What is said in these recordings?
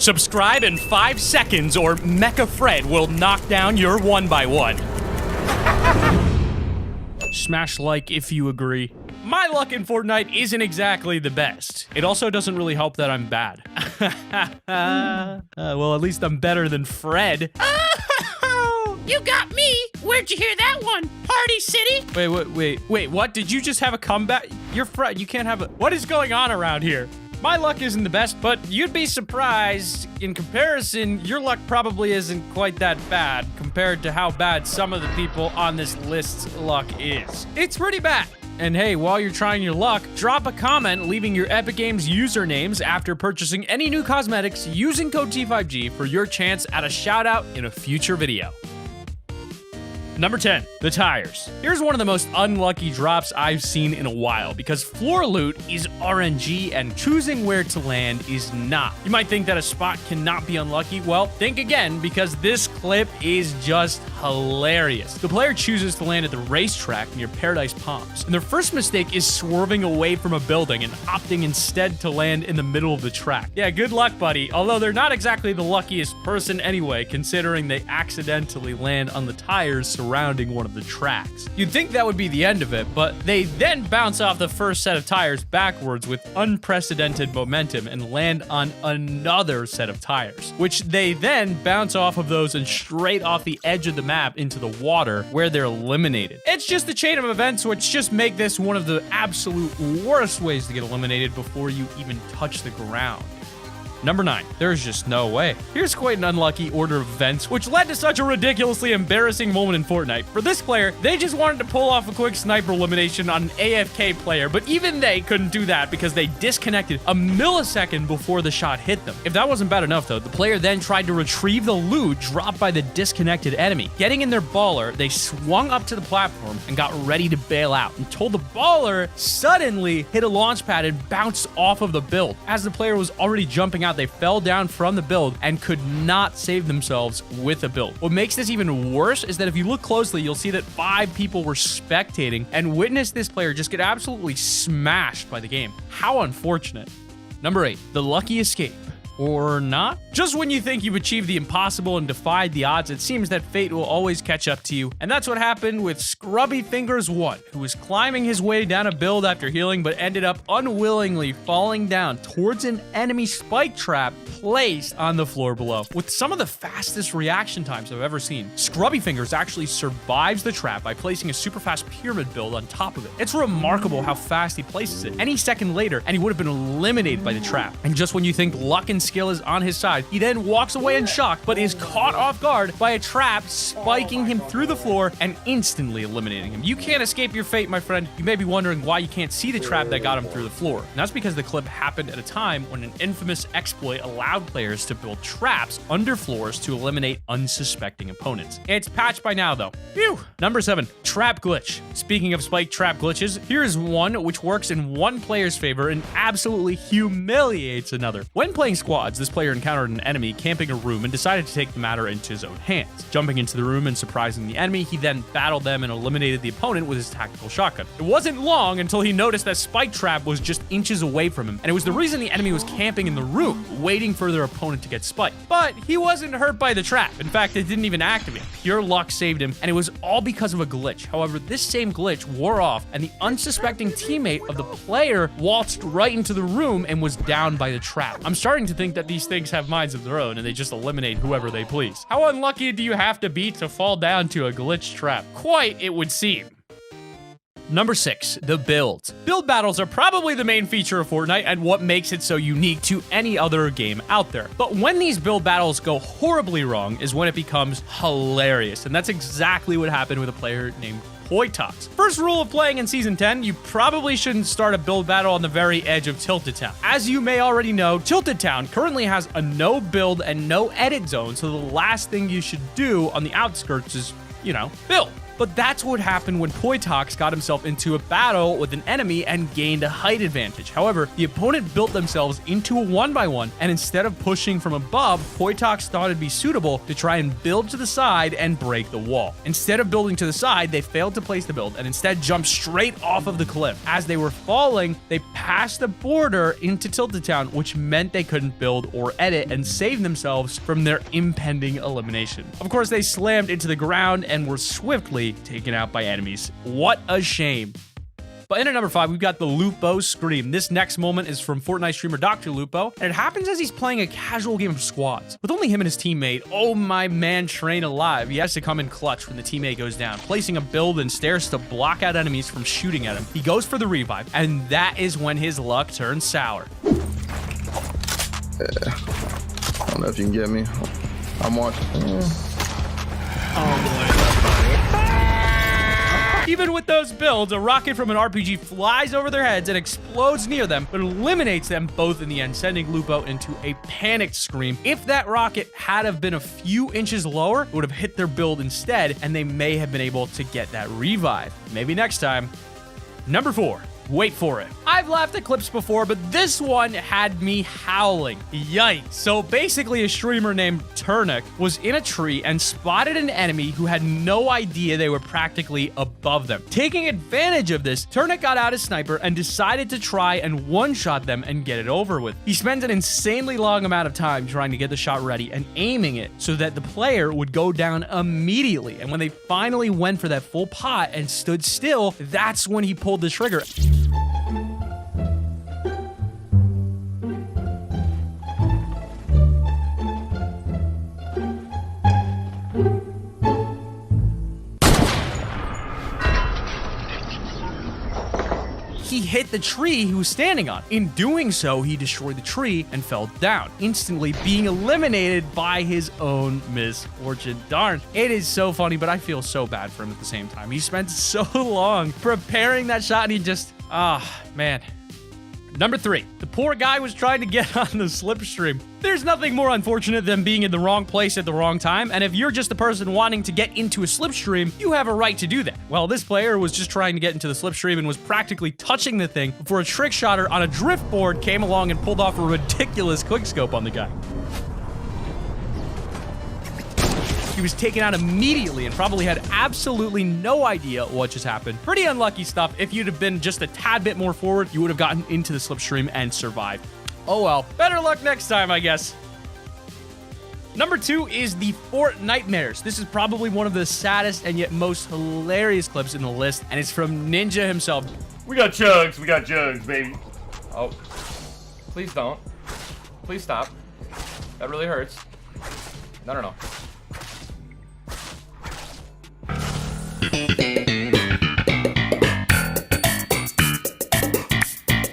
Subscribe in 5 seconds or Mecha Fred will knock down your 1x1. Smash like if you agree. My luck in Fortnite isn't exactly the best. It also doesn't really help that I'm bad. Well, at least I'm better than Fred. You got me! Where'd you hear that one? Party City? Wait, what? Did you just have a comeback? You're Fred, you can't have a... What is going on around here? My luck isn't the best, but you'd be surprised. In comparison, your luck probably isn't quite that bad compared to how bad some of the people on this list's luck is. It's pretty bad. And hey, while you're trying your luck, drop a comment leaving your Epic Games usernames after purchasing any new cosmetics using code T5G for your chance at a shout out in a future video. Number 10, the tires. Here's one of the most unlucky drops I've seen in a while because floor loot is RNG and choosing where to land is not. You might think that a spot cannot be unlucky. Well, think again because this clip is just hilarious. The player chooses to land at the racetrack near Paradise Palms, and their first mistake is swerving away from a building and opting instead to land in the middle of the track. Yeah, good luck, buddy. Although they're not exactly the luckiest person anyway, considering they accidentally land on the tires surrounding one of the tracks. You'd think that would be the end of it, but they then bounce off the first set of tires backwards with unprecedented momentum and land on another set of tires, which they then bounce off of those and straight off the edge of the map into the water where they're eliminated. It's just a chain of events which just make this one of the absolute worst ways to get eliminated before you even touch the ground. Number 9, there's just no way. Here's quite an unlucky order of events, which led to such a ridiculously embarrassing moment in Fortnite. For this player, they just wanted to pull off a quick sniper elimination on an AFK player, but even they couldn't do that because they disconnected a millisecond before the shot hit them. If that wasn't bad enough though, the player then tried to retrieve the loot dropped by the disconnected enemy. Getting in their baller, they swung up to the platform and got ready to bail out until the baller suddenly hit a launch pad and bounced off of the build. As the player was already jumping out, they fell down from the build and could not save themselves with a build. What makes this even worse is that if you look closely, you'll see that 5 people were spectating and witnessed this player just get absolutely smashed by the game. How unfortunate. Number 8, the lucky escape. Or not? Just when you think you've achieved the impossible and defied the odds, it seems that fate will always catch up to you. And that's what happened with Scrubby Fingers 1, who was climbing his way down a build after healing, but ended up unwillingly falling down towards an enemy spike trap placed on the floor below. With some of the fastest reaction times I've ever seen, Scrubby Fingers actually survives the trap by placing a super fast pyramid build on top of it. It's remarkable how fast he places it. Any second later, and he would have been eliminated by the trap. And just when you think luck and skill is on his side, he then walks away in shock, but is caught off guard by a trap spiking him through the floor and instantly eliminating him. You can't escape your fate, my friend. You may be wondering why you can't see the trap that got him through the floor. And that's because the clip happened at a time when an infamous exploit allowed players to build traps under floors to eliminate unsuspecting opponents. It's patched by now, though. Phew! Number 7, trap glitch. Speaking of spike trap glitches, here's one which works in one player's favor and absolutely humiliates another. When playing squad, this player encountered an enemy camping a room and decided to take the matter into his own hands. Jumping into the room and surprising the enemy, he then battled them and eliminated the opponent with his tactical shotgun. It wasn't long until he noticed that spike trap was just inches away from him, and it was the reason the enemy was camping in the room, waiting for their opponent to get spiked. But he wasn't hurt by the trap. In fact, it didn't even activate. Pure luck saved him, and it was all because of a glitch. However, this same glitch wore off, and the unsuspecting teammate of the player waltzed right into the room and was down by the trap. I'm starting to think that these things have minds of their own and they just eliminate whoever they please. How unlucky do you have to be to fall down to a glitch trap? Quite, it would seem. Number 6, the builds. Build battles are probably the main feature of Fortnite and what makes it so unique to any other game out there. But when these build battles go horribly wrong is when it becomes hilarious. And that's exactly what happened with a player named Poitox. First rule of playing in Season 10, you probably shouldn't start a build battle on the very edge of Tilted Town. As you may already know, Tilted Town currently has a no build and no edit zone, so the last thing you should do on the outskirts is, build. But that's what happened when Poitox got himself into a battle with an enemy and gained a height advantage. However, the opponent built themselves into a 1x1, and instead of pushing from above, Poitox thought it'd be suitable to try and build to the side and break the wall. Instead of building to the side, they failed to place the build and instead jumped straight off of the cliff. As they were falling, they passed the border into Tilted Town, which meant they couldn't build or edit and save themselves from their impending elimination. Of course, they slammed into the ground and were swiftly taken out by enemies. What a shame. But in at number 5, we've got the Lupo Scream. This next moment is from Fortnite streamer Dr. Lupo, and it happens as he's playing a casual game of squads. With only him and his teammate, oh my man Train alive, he has to come in clutch when the teammate goes down, placing a build and stairs to block out enemies from shooting at him. He goes for the revive, and that is when his luck turns sour. I don't know if you can get me. I'm watching. Even with those builds, a rocket from an RPG flies over their heads and explodes near them, but eliminates them both in the end, sending Lupo into a panicked scream. If that rocket had have been a few inches lower, it would have hit their build instead, and they may have been able to get that revive. Maybe next time. Number 4. Wait for it. I've laughed at clips before, but this one had me howling. Yikes. So basically, a streamer named Turnuk was in a tree and spotted an enemy who had no idea they were practically above them. Taking advantage of this, Turnuk got out his sniper and decided to try and one-shot them and get it over with. He spends an insanely long amount of time trying to get the shot ready and aiming it so that the player would go down immediately. And when they finally went for that full pot and stood still, that's when he pulled the trigger. He hit the tree he was standing on. In doing so, he destroyed the tree and fell down, instantly being eliminated by his own misfortune. Darn, it is so funny, but I feel so bad for him at the same time. He spent so long preparing that shot and he just, man. Number 3, the poor guy was trying to get on the slipstream. There's nothing more unfortunate than being in the wrong place at the wrong time, and if you're just the person wanting to get into a slipstream, you have a right to do that. Well, this player was just trying to get into the slipstream and was practically touching the thing before a trick shotter on a drift board came along and pulled off a ridiculous quickscope on the guy. He was taken out immediately and probably had absolutely no idea what just happened. Pretty unlucky stuff. If you'd have been just a tad bit more forward, you would have gotten into the slipstream and survived. Oh well. Better luck next time, I guess. Number 2 is the Fortnitemares. This is probably one of the saddest and yet most hilarious clips in the list, and it's from Ninja himself. We got jugs, baby. Oh, please don't. Please stop. That really hurts. No.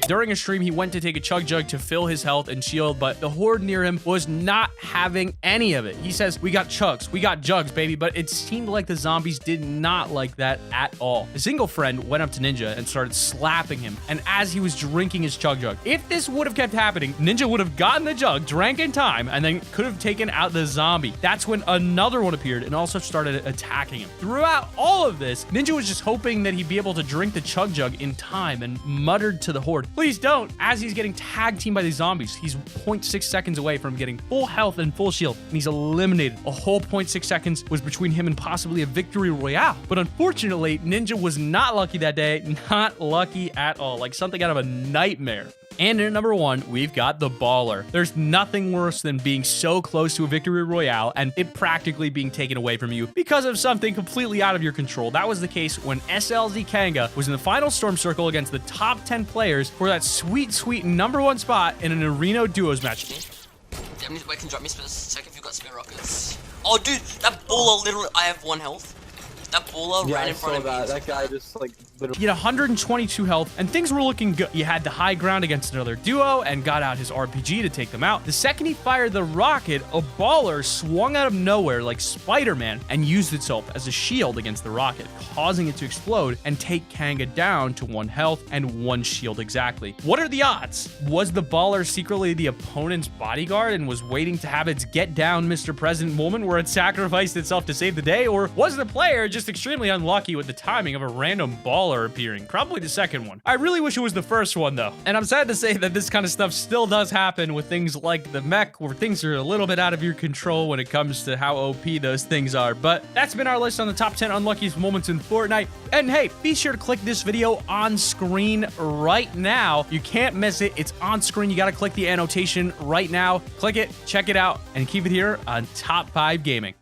During a stream, he went to take a chug jug to fill his health and shield, but the horde near him was not having any of it. He says, we got chugs, we got jugs, baby, but it seemed like the zombies did not like that at all. A single friend went up to Ninja and started slapping him, and as he was drinking his chug jug. If this would have kept happening, Ninja would have gotten the jug, drank in time, and then could have taken out the zombie. That's when another one appeared and also started attacking him. Throughout all of this, Ninja was just hoping that he'd be able to drink the chug jug in time and muttered to the horde, please don't. As he's getting tag teamed by these zombies, he's 0.6 seconds away from getting full health and full shield, and he's eliminated. A whole 0.6 seconds was between him and possibly a victory royale. But unfortunately, Ninja was not lucky that day. Not lucky at all. Like something out of a nightmare. And in at number 1, we've got the Baller. There's nothing worse than being so close to a victory royale and it practically being taken away from you because of something completely out of your control. That was the case when SLZ Kanga was in the final storm circle against the top 10 players for that sweet number 1 spot in an Arena Duos match. Damn, wait, can you drop me for a second if you've got spare rockets? Oh, dude, that baller literally, I have 1 health. That baller ran in front of me. That guy just like literally. He had 122 health, and things were looking good. He had the high ground against another duo and got out his RPG to take them out. The second he fired the rocket, a baller swung out of nowhere like Spider-Man and used itself as a shield against the rocket, causing it to explode and take Kanga down to 1 health and 1 shield exactly. What are the odds? Was the baller secretly the opponent's bodyguard and was waiting to have its get down Mr. President moment where it sacrificed itself to save the day? Or was the player just just extremely unlucky with the timing of a random baller appearing. Probably the second one. I really wish it was the first one though. And I'm sad to say that this kind of stuff still does happen with things like the mech, where things are a little bit out of your control when it comes to how OP those things are. But that's been our list on the top 10 unluckiest moments in Fortnite. And hey, be sure to click this video on screen right now. You can't miss it. It's on screen. You got to click the annotation right now. Click it, check it out, and keep it here on Top 5 Gaming.